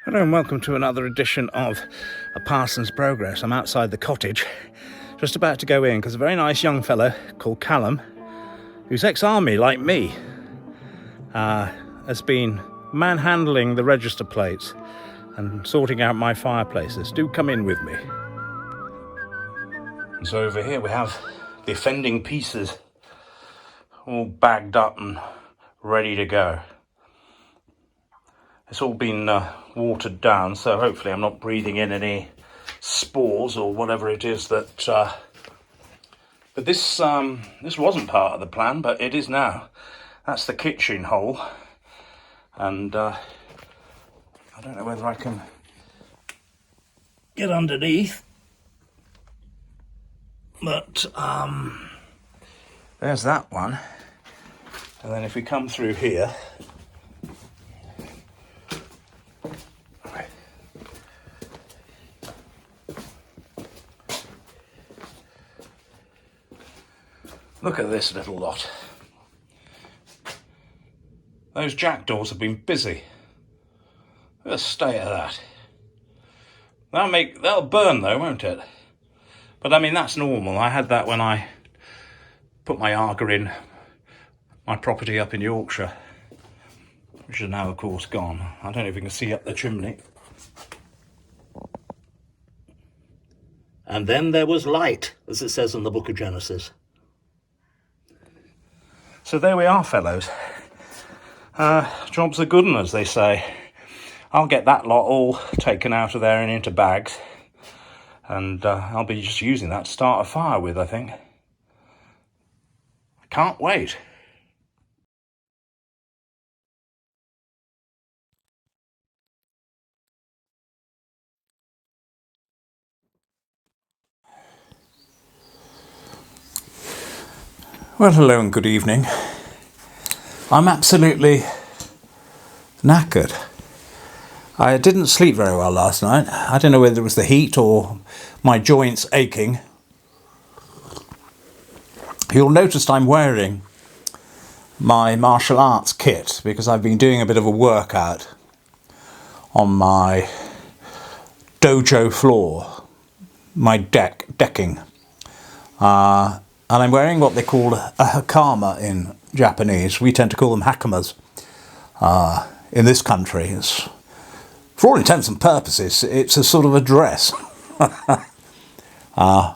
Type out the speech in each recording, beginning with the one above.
Hello and welcome to another edition of A Parson's Progress. I'm outside the cottage, just about to go in because a very nice young fellow called Callum, who's ex-army like me, has been manhandling the register plates and sorting out my fireplaces. Do come in with me. And so over here we have the offending pieces all bagged up and ready to go. It's all been watered down, so hopefully I'm not breathing in any spores or whatever it is that... But this wasn't part of the plan, but it is now. That's the kitchen hole. And I don't know whether I can get underneath. But there's that one. And then if we come through here... Look at this little lot. Those jackdaws have been busy. Look at the state of that. That'll burn though, won't it? But I mean, that's normal. I had that when I put my Arga in my property up in Yorkshire, which is now of course gone. I don't know if you can see up the chimney. And then there was light, as it says in the book of Genesis. So there we are, fellows. Job's a good one, as they say. I'll get that lot all taken out of there and into bags. And I'll be just using that to start a fire with, I think. I can't wait. Well, hello and good evening. I'm absolutely knackered. I didn't sleep very well last night. I don't know whether it was the heat or my joints aching. You'll notice I'm wearing my martial arts kit because I've been doing a bit of a workout on my dojo floor, my decking. And I'm wearing what they call a hakama in Japanese. We tend to call them hakamas in this country. It's, for all intents and purposes, it's a sort of a dress. And I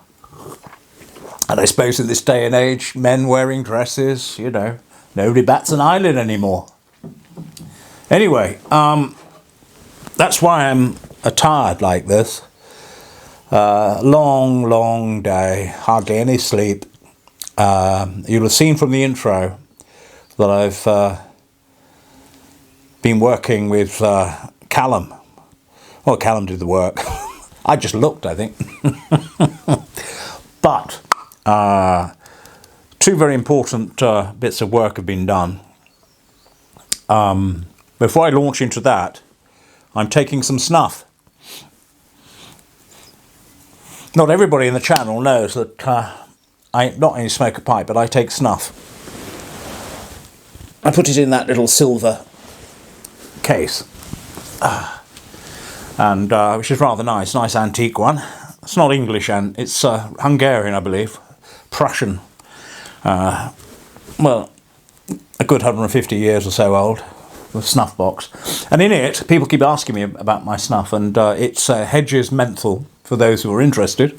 suppose in this day and age, men wearing dresses, you know, nobody bats an eyelid anymore. Anyway, that's why I'm attired like this. Long day, hardly any sleep. You'll have seen from the intro that I've been working with Callum. Well, Callum did the work. I just looked, I think. But two very important bits of work have been done. Before I launch into that, I'm taking some snuff. Not everybody in the channel knows that I not only smoke a pipe, but I take snuff. I put it in that little silver case, and which is rather nice antique one. It's not English, and it's Hungarian, I believe, Prussian. Well, a good 150 years or so old. The snuff box, and in it, people keep asking me about my snuff, and it's Hedges Menthol for those who are interested.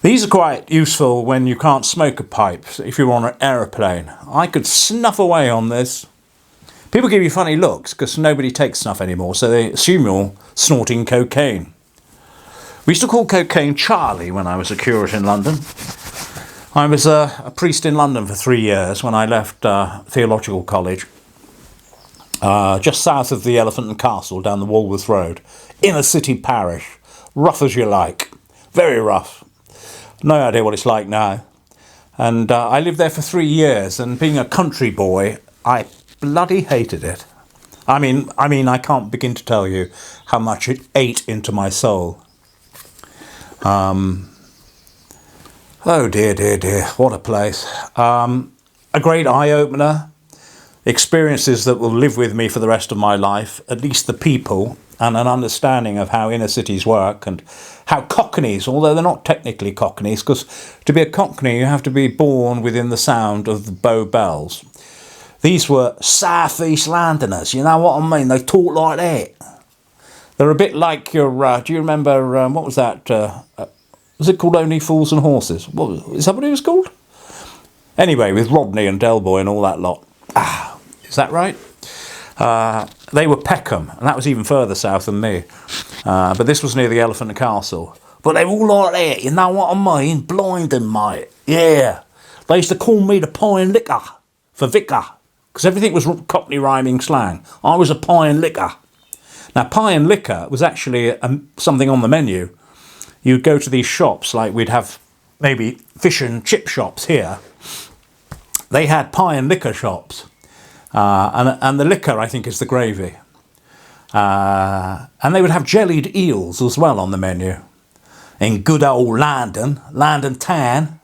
These are quite useful when you can't smoke a pipe, if you're on an aeroplane. I could snuff away on this. People give you funny looks because nobody takes snuff anymore, so they assume you're snorting cocaine. We used to call cocaine Charlie when I was a curate in London. I was a priest in London for 3 years when I left theological college. Just south of the Elephant and Castle, down the Walworth Road. Inner city parish. Rough as you like. Very rough. No idea what it's like now. And I lived there for 3 years, and being a country boy, I bloody hated it. I mean, I can't begin to tell you how much it ate into my soul. Oh dear, what a place. A great eye-opener. Experiences that will live with me for the rest of my life, at least the people. and an understanding of how inner cities work and how cockneys, although they're not technically cockneys, because to be a cockney you have to be born within the sound of the Bow Bells. These were South East Londoners, you know what I mean? They talk like that. They're a bit like your, do you remember, what was that, was it called Only Fools and Horses? Is that what it was called? Anyway, with Rodney and Delboy and all that lot. Is that right? They were Peckham, and that was even further south than me. But this was near the Elephant and Castle. But they were all like that, you know what I mean? Blinding, mate. Yeah. They used to call me the pie and liquor for vicar, because everything was Cockney rhyming slang. I was a pie and liquor. Now, pie and liquor was actually something on the menu. You'd go to these shops, like we'd have maybe fish and chip shops here. They had pie and liquor shops. And the liquor, I think, is the gravy. And they would have jellied eels as well on the menu. In good old London town.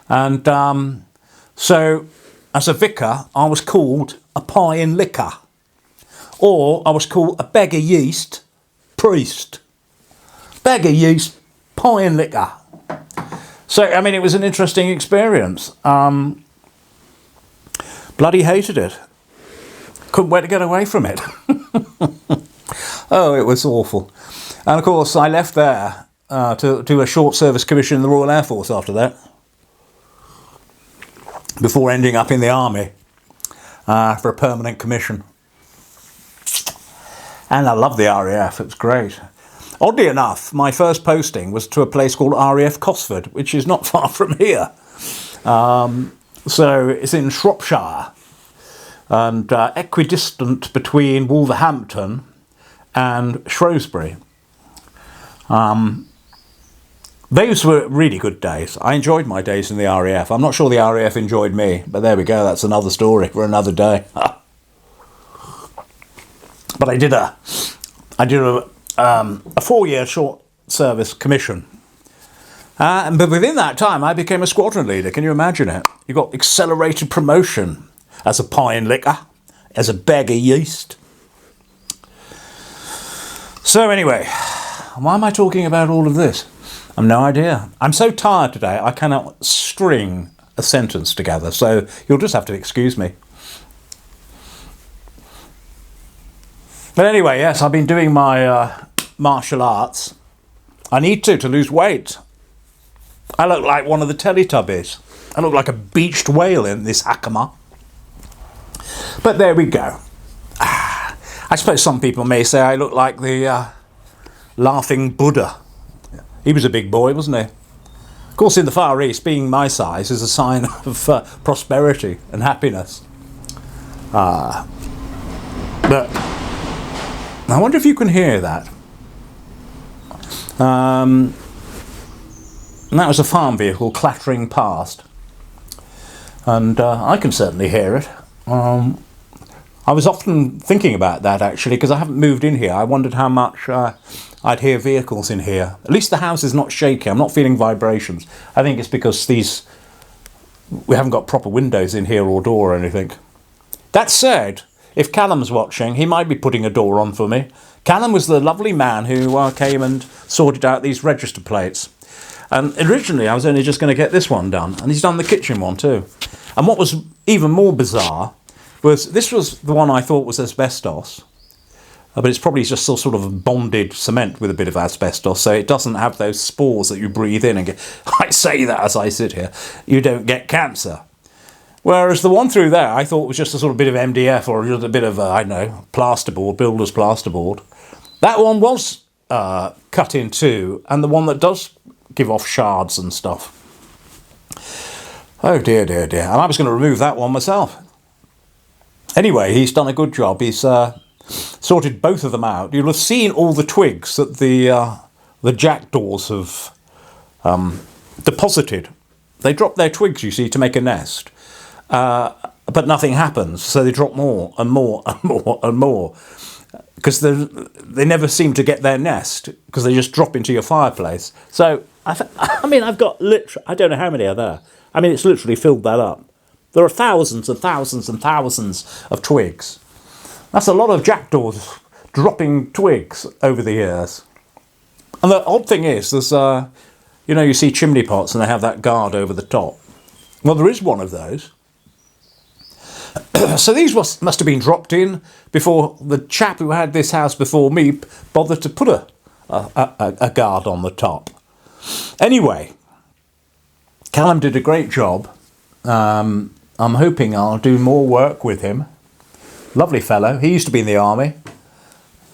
And so, as a vicar, I was called a pie and liquor. Or I was called a bag of yeast priest. Bag of yeast, pie and liquor. So, I mean, it was an interesting experience. Bloody hated it. Couldn't wait to get away from it. Oh, it was awful. And of course, I left there to do a short service commission in the Royal Air Force after that, before ending up in the army for a permanent commission. And I loved the RAF, it was great. Oddly enough, my first posting was to a place called RAF Cosford, which is not far from here. So it's in Shropshire, and equidistant between Wolverhampton and Shrewsbury. Those were really good days. I enjoyed my days in the RAF. I'm not sure the RAF enjoyed me, but there we go. That's another story for another day. But I did a 4-year short service commission. But within that time, I became a squadron leader. Can you imagine it? You got accelerated promotion as a pie and liquor, as a bag of yeast. So anyway, why am I talking about all of this? I've no idea. I'm so tired today, I cannot string a sentence together. So you'll just have to excuse me. But anyway, yes, I've been doing my martial arts. I need to lose weight. I look like one of the Teletubbies. I look like a beached whale in this hakama. But there we go. I suppose some people may say I look like the laughing Buddha. He was a big boy, wasn't he? Of course, in the Far East, being my size is a sign of prosperity and happiness. But I wonder if you can hear that. And that was a farm vehicle clattering past. And I can certainly hear it. I was often thinking about that, actually, because I haven't moved in here. I wondered how much I'd hear vehicles in here. At least the house is not shaky. I'm not feeling vibrations. I think it's because we haven't got proper windows in here or door or anything. That said, if Callum's watching, he might be putting a door on for me. Callum was the lovely man who came and sorted out these register plates. And originally I was only just going to get this one done, and he's done the kitchen one too. And what was even more bizarre was this was the one I thought was asbestos, but it's probably just sort of bonded cement with a bit of asbestos, so it doesn't have those spores that you breathe in and get. I say that as I sit here, you don't get cancer. Whereas the one through there I thought was just a sort of bit of MDF or just a bit of, I don't know, plasterboard, builder's plasterboard. That one was cut in two, and the one that does give off shards and stuff. Oh dear, dear, dear. And I was going to remove that one myself. Anyway, he's done a good job. He's sorted both of them out. You'll have seen all the twigs that the jackdaws have deposited. They drop their twigs, you see, to make a nest. But nothing happens, so they drop more and more and more and more. Because they never seem to get their nest, because they just drop into your fireplace. So, I mean, I've got I don't know how many are there. I mean, it's literally filled that up. There are thousands and thousands and thousands of twigs. That's a lot of jackdaws dropping twigs over the years. And the odd thing is, there's, you know, you see chimney pots and they have that guard over the top. Well, there is one of those. So these must have been dropped in before the chap who had this house before me bothered to put a guard on the top. Anyway, Callum did a great job. I'm hoping I'll do more work with him. Lovely fellow. He used to be in the army.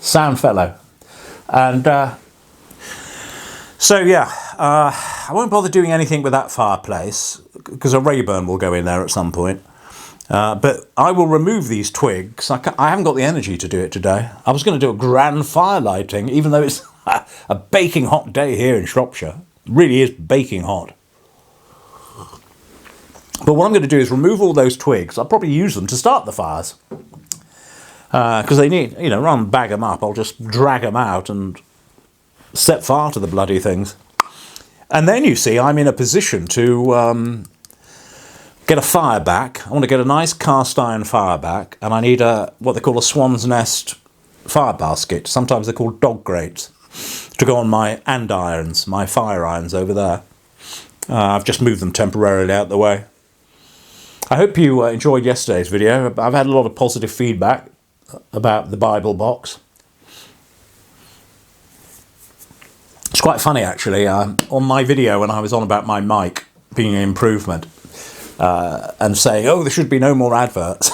Sound fellow. And so, yeah, I won't bother doing anything with that fireplace because a Rayburn will go in there at some point. But I will remove these twigs. I haven't got the energy to do it today. I was going to do a grand fire lighting, even though it's a baking hot day here in Shropshire. It really is baking hot. But what I'm going to do is remove all those twigs. I'll probably use them to start the fires. Because they need, you know, rather than bag them up, I'll just drag them out and set fire to the bloody things. And then, you see, I'm in a position to get a fire back. I want to get a nice cast iron fire back, and I need what they call a swan's nest fire basket. Sometimes they're called dog grates, to go on my andirons, my fire irons over there. I've just moved them temporarily out the way. I hope you enjoyed yesterday's video. I've had a lot of positive feedback about the Bible box. It's quite funny, actually. On my video, when I was on about my mic being an improvement, and saying, oh, there should be no more adverts.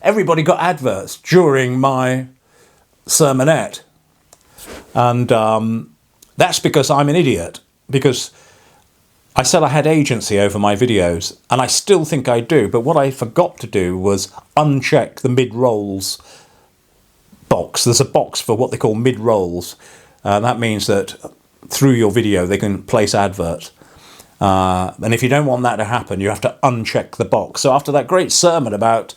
Everybody got adverts during my sermonette. And that's because I'm an idiot. Because I said I had agency over my videos, and I still think I do. But what I forgot to do was uncheck the mid-rolls box. There's a box for what they call mid-rolls. That means that through your video, they can place adverts. And if you don't want that to happen, you have to uncheck the box. So after that great sermon about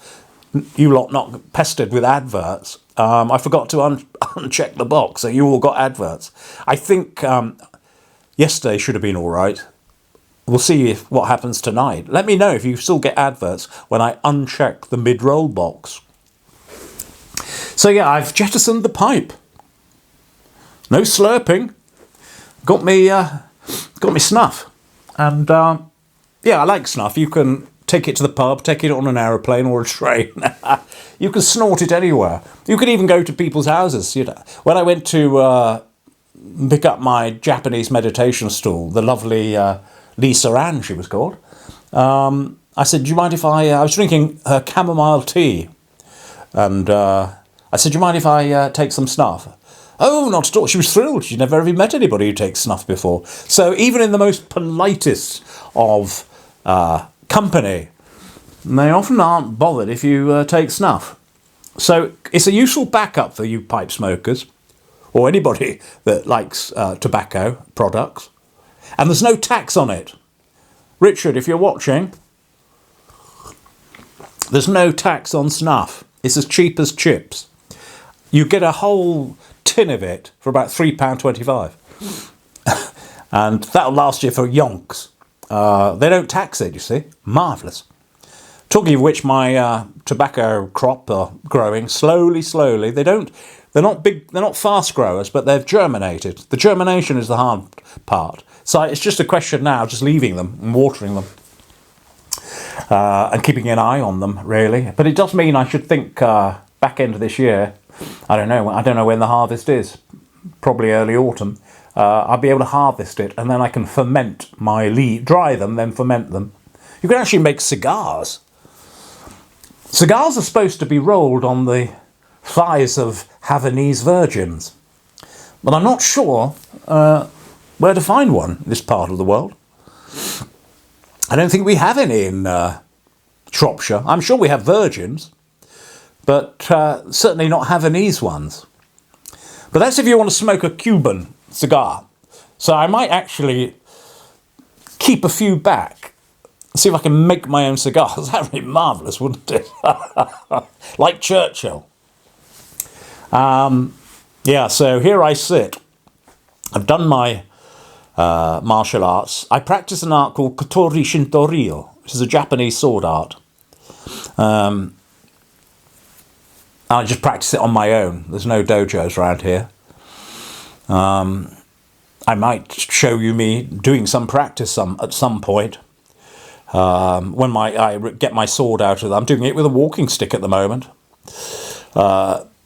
you lot not pestered with adverts, I forgot to uncheck the box, so you all got adverts. I think yesterday should have been all right. We'll see what happens tonight. Let me know if you still get adverts when I uncheck the mid-roll box. So yeah, I've jettisoned the pipe. No slurping. Got me snuff. And yeah, I like snuff. You can take it to the pub, take it on an aeroplane or a train. You can snort it anywhere. You can even go to people's houses. You know, when I went to pick up my Japanese meditation stool, the lovely Lisa Ann, she was called, I said, do you mind if I was drinking her chamomile tea. And I said, do you mind if I take some snuff? Oh, not at all. She was thrilled. She'd never ever met anybody who takes snuff before. So even in the most politest of company, they often aren't bothered if you take snuff. So it's a useful backup for you pipe smokers or anybody that likes tobacco products. And there's no tax on it. Richard, if you're watching, there's no tax on snuff. It's as cheap as chips. You get a whole tin of it for about £3.25. And that'll last you for yonks. They don't tax it, you see. Marvellous. Talking of which, my tobacco crop are growing slowly. They're not big, they're not fast growers, but they've germinated. The germination is the hard part. So it's just a question now, just leaving them and watering them. And keeping an eye on them, really. But it does mean I should think back end of this year, I don't know when the harvest is, probably early autumn, I'll be able to harvest it, and then I can ferment my leaves, dry them, then ferment them. You can actually make cigars. Cigars are supposed to be rolled on the thighs of Havanese virgins, but I'm not sure where to find one in this part of the world. I don't think we have any in Shropshire. I'm sure we have virgins, but certainly not Havanese ones. But that's if you want to smoke a Cuban cigar. So I might actually keep a few back, see if I can make my own cigars. That would be marvellous, wouldn't it? Like Churchill. Yeah, so here I sit. I've done my martial arts. I practice an art called Katori Shinto Ryu, which is a Japanese sword art. And I just practice it on my own. There's no dojos around here. I might show you me doing some practice at some point. When I get my sword out of it. I'm doing it with a walking stick at the moment.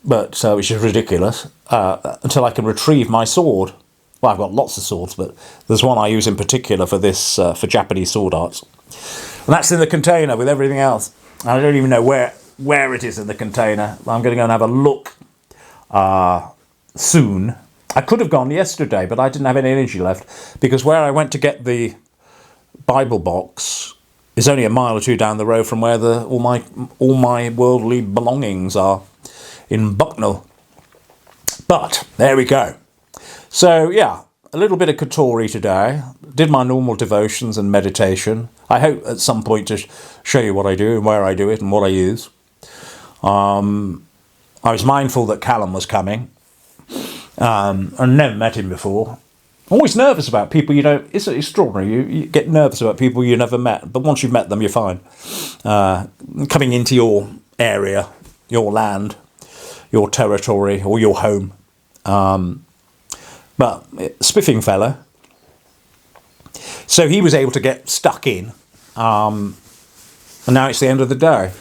Which is ridiculous, until I can retrieve my sword. Well, I've got lots of swords, but there's one I use in particular for this, for Japanese sword arts. And that's in the container with everything else. I don't even know where it is in the container. I'm going to go and have a look soon. I could have gone yesterday, but I didn't have any energy left, because where I went to get the Bible box is only a mile or two down the road from where all my worldly belongings are, in Bucknell. But there we go. So yeah, a little bit of Katori today. Did my normal devotions and meditation. I hope at some point to show you what I do and where I do it and what I use. I was mindful that Callum was coming. I never met him before. Always nervous about people you don't. It's extraordinary. You get nervous about people you never met, but once you've met them, you're fine. Coming into your area, your land, your territory, or your home. But spiffing fella. So he was able to get stuck in, and now it's the end of the day.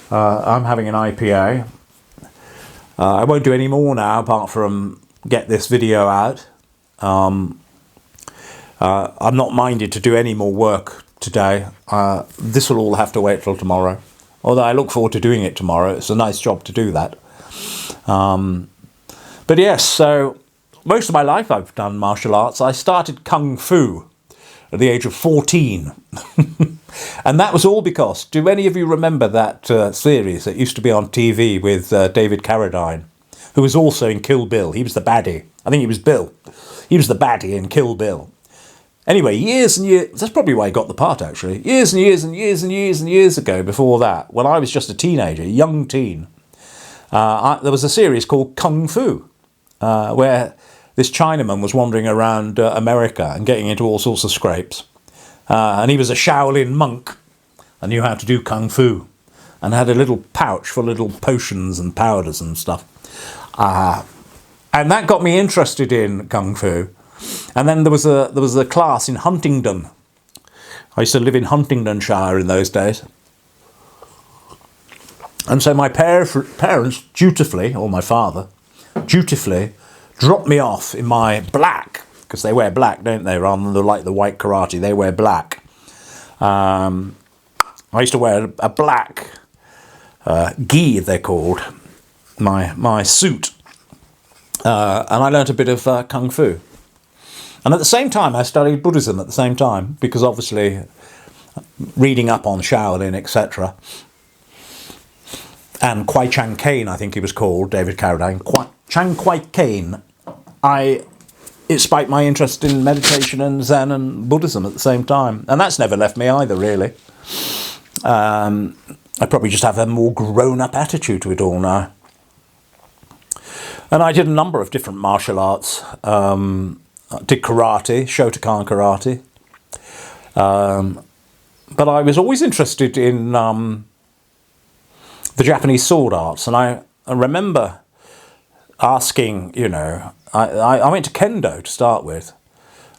I'm having an IPA. I won't do any more now, apart from get this video out. I'm not minded to do any more work today. This will all have to wait till tomorrow. Although I look forward to doing it tomorrow. It's a nice job to do that. But yes, so most of my life I've done martial arts. I started Kung Fu at the age of 14. And that was all because, do any of you remember that series that used to be on TV with David Carradine, who was also in Kill Bill? He was the baddie. I think he was Bill. He was the baddie in Kill Bill. Anyway, years and years, that's probably why he got the part actually. Years and years and years and years and years ago, before that, when I was just a teenager, a young teen, there was a series called Kung Fu, where this Chinaman was wandering around America and getting into all sorts of scrapes. And he was a Shaolin monk and knew how to do Kung Fu, and had a little pouch for little potions and powders and stuff. And that got me interested in Kung Fu. And then there was a class in Huntingdon. I used to live in Huntingdonshire in those days. And so my parents dutifully, or my father, dutifully dropped me off in my black, because they wear black, don't they, rather than like the white karate, they wear black. I used to wear a black gi, they're called, my suit. And I learnt a bit of Kung Fu. And at the same time, I studied Buddhism at the same time, because obviously reading up on Shaolin, etc. And Kwai Chang Caine, I think he was called, David Carradine. Chang Kwai Caine. It spiked my interest in meditation and Zen and Buddhism at the same time. And that's never left me either, really. I probably just have a more grown-up attitude to it all now. And I did a number of different martial arts. I did karate, Shotokan karate. But I was always interested in the Japanese sword arts. And I remember asking, I went to kendo to start with.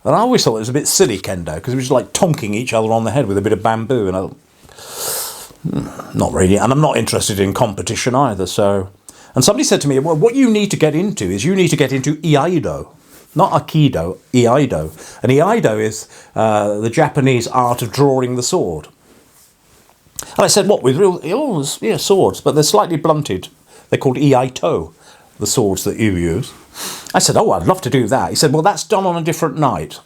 And I always thought it was a bit silly, kendo, because it was like tonking each other on the head with a bit of bamboo. And not really. And I'm not interested in competition either, so... And somebody said to me, well, what you need to get into is you need to get into Iaido. Not Aikido, Iaido. And Iaido is the Japanese art of drawing the sword. And I said, what, with real, swords, but they're slightly blunted. They're called Iaito, the swords that you use. I said, oh, I'd love to do that. He said, well, that's done on a different night.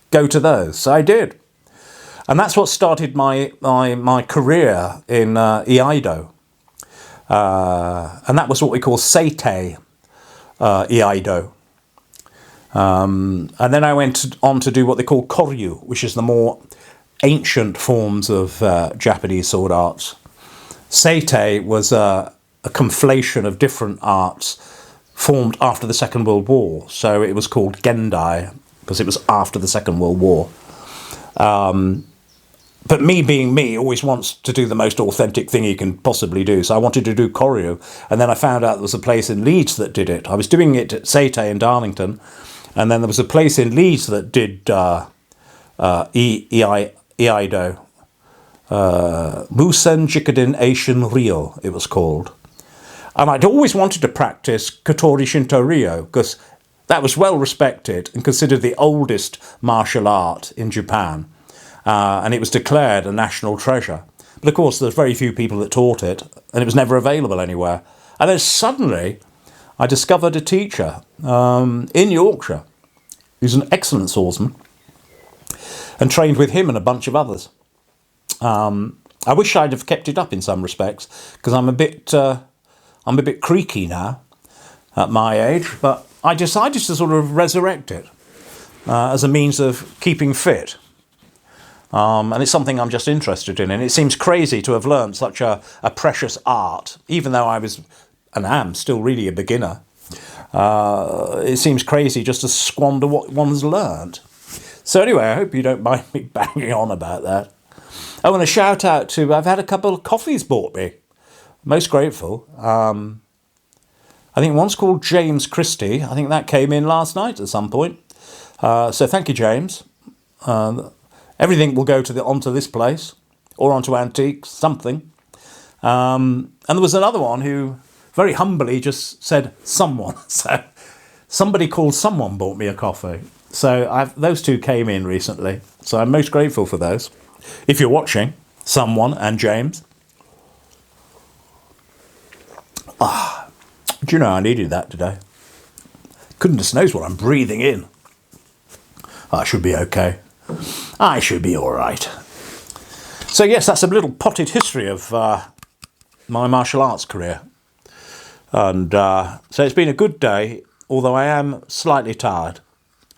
Go to those. So I did. And that's what started my career in Iaido. And that was what we call Seitei Iaido. And then I went on to do what they call Koryu, which is the more ancient forms of Japanese sword arts. Seitei was a conflation of different arts formed after the Second World War. So it was called Gendai, because it was after the Second World War. But me being me always wants to do the most authentic thing he can possibly do. So I wanted to do Koryu. And then I found out there was a place in Leeds that did it. I was doing it at Seite in Darlington. And then there was a place in Leeds that did Iaido. Musen Jikadin Asian Ryo, it was called. And I'd always wanted to practice Katori Shinto Ryu because that was well respected and considered the oldest martial art in Japan. And it was declared a national treasure. But of course, there's very few people that taught it, and it was never available anywhere. And then suddenly, I discovered a teacher in Yorkshire who's an excellent swordsman, and trained with him and a bunch of others. I wish I'd have kept it up in some respects because I'm a bit creaky now at my age. But I decided to sort of resurrect it as a means of keeping fit. And it's something I'm just interested in. And it seems crazy to have learned such a precious art, even though I was and am still really a beginner. It seems crazy just to squander what one's learned. So anyway, I hope you don't mind me banging on about that. I want to shout out to, I've had a couple of coffees bought me. Most grateful. I think one's called James Christie. I think that came in last night at some point. So thank you, James. Everything will go onto this place or onto Antiques, something. And there was another one who very humbly just said someone. So somebody called someone bought me a coffee. So those two came in recently. So I'm most grateful for those. If you're watching, someone and James. Do you know I needed that today? Goodness knows what I'm breathing in. I should be okay. I should be all right. So yes, that's a little potted history of my martial arts career. And so it's been a good day, although I am slightly tired.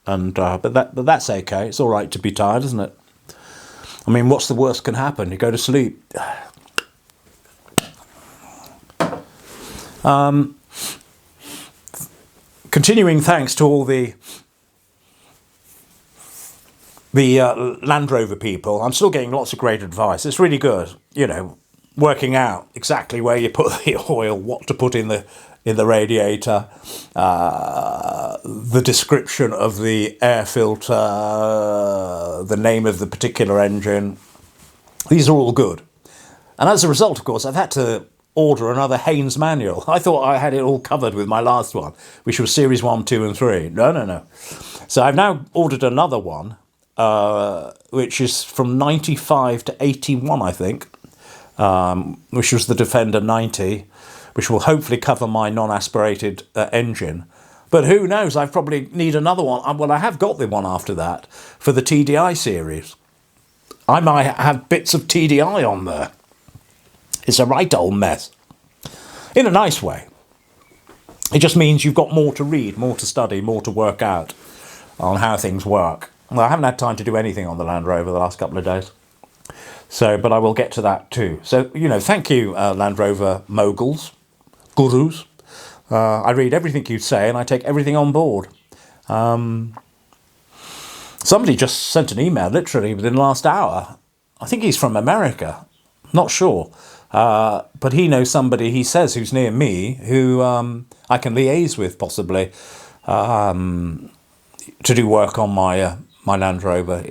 And but that's okay. It's all right to be tired, isn't it? I mean, what's the worst can happen? You go to sleep. Continuing thanks to all the Land Rover people. I'm still getting lots of great advice. It's really good, you know, working out exactly where you put the oil, what to put in the radiator, the description of the air filter, the name of the particular engine. These are all good. And as a result, of course, I've had to order another Haynes manual. I thought I had it all covered with my last one, which was Series 1, 2 and 3. No. So I've now ordered another one, which is from 95 to 81, I think, which was the Defender 90, which will hopefully cover my non-aspirated engine. But who knows, I probably need another one. Well, I have got the one after that for the TDI series. I might have bits of TDI on there. It's a right old mess. In a nice way. It just means you've got more to read, more to study, more to work out on how things work. Well, I haven't had time to do anything on the Land Rover the last couple of days. So, but I will get to that too. So, you know, thank you, Land Rover moguls, gurus. I read everything you say and I take everything on board. Somebody just sent an email literally within the last hour. I think he's from America. Not sure. But he knows somebody, he says, who's near me, who I can liaise with possibly to do work on my Land Rover.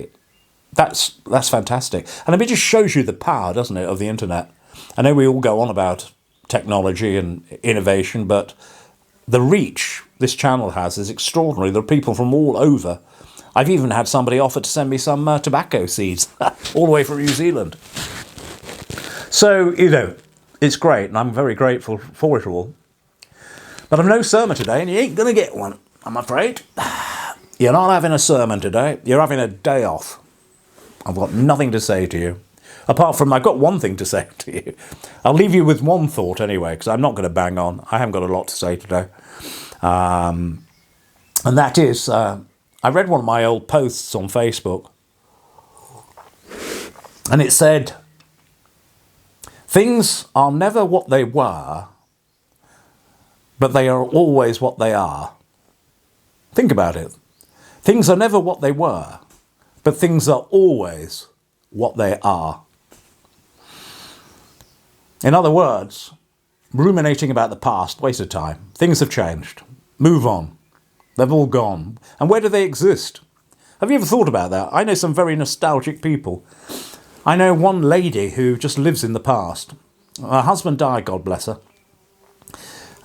That's fantastic. And I mean, it just shows you the power, doesn't it, of the internet. I know we all go on about technology and innovation, but the reach this channel has is extraordinary. There are people from all over. I've even had somebody offer to send me some tobacco seeds all the way from New Zealand. So, you know, it's great, and I'm very grateful for it all. But I've no sermon today, and you ain't going to get one, I'm afraid. You're not having a sermon today. You're having a day off. I've got nothing to say to you. Apart from, I've got one thing to say to you. I'll leave you with one thought anyway, because I'm not going to bang on. I haven't got a lot to say today. And that is, I read one of my old posts on Facebook, and it said, things are never what they were, but they are always what they are. Think about it. Things are never what they were, but things are always what they are. In other words, ruminating about the past, waste of time. Things have changed. Move on. They've all gone. And where do they exist? Have you ever thought about that? I know some very nostalgic people. I know one lady who just lives in the past. Her husband died, God bless her.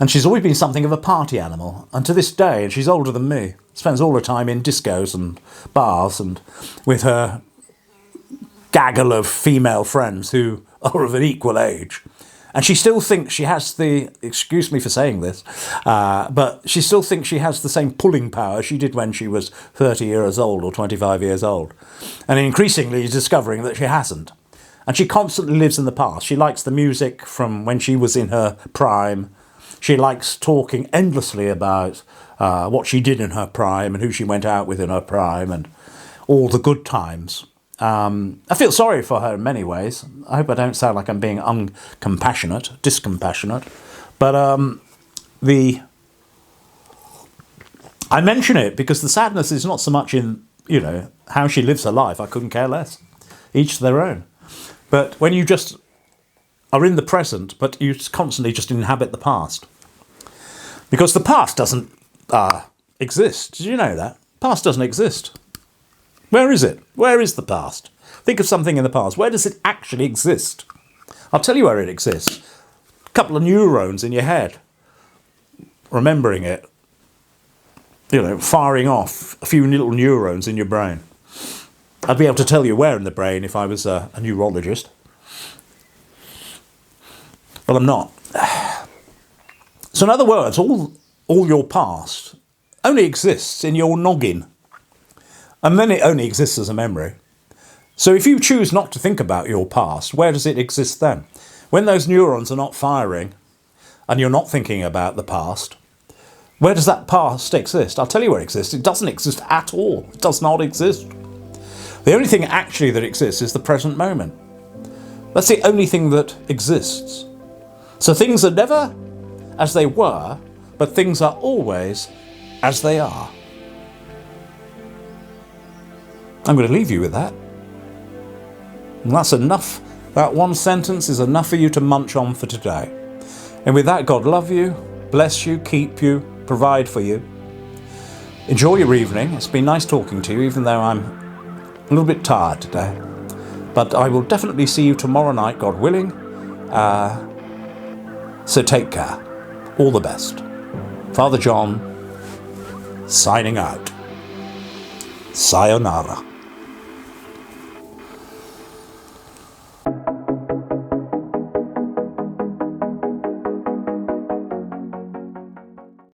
And she's always been something of a party animal. And to this day, and she's older than me, spends all her time in discos and bars and with her gaggle of female friends who are of an equal age. And she still thinks she has the, excuse me for saying this, but she still thinks she has the same pulling power she did when she was 30 years old or 25 years old. And increasingly is discovering that she hasn't. And she constantly lives in the past. She likes the music from when she was in her prime. She likes talking endlessly about what she did in her prime and who she went out with in her prime and all the good times. I feel sorry for her in many ways. I hope I don't sound like I'm being discompassionate. But I mention it because the sadness is not so much in, how she lives her life. I couldn't care less. Each to their own. But when you just are in the present, but you constantly just inhabit the past. Because the past doesn't exist. Did you know that? Past doesn't exist. Where is it? Where is the past? Think of something in the past. Where does it actually exist? I'll tell you where it exists. A couple of neurons in your head. Remembering it. Firing off a few little neurons in your brain. I'd be able to tell you where in the brain if I was a neurologist. But I'm not. So in other words, all your past only exists in your noggin. And then it only exists as a memory. So if you choose not to think about your past, where does it exist then? When those neurons are not firing and you're not thinking about the past, where does that past exist? I'll tell you where it exists. It doesn't exist at all. It does not exist. The only thing actually that exists is the present moment. That's the only thing that exists. So things are never as they were, but things are always as they are. I'm going to leave you with that. And that's enough. That one sentence is enough for you to munch on for today. And with that, God love you, bless you, keep you, provide for you. Enjoy your evening. It's been nice talking to you, even though I'm a little bit tired today. But I will definitely see you tomorrow night, God willing. So take care. All the best. Father John, signing out. Sayonara.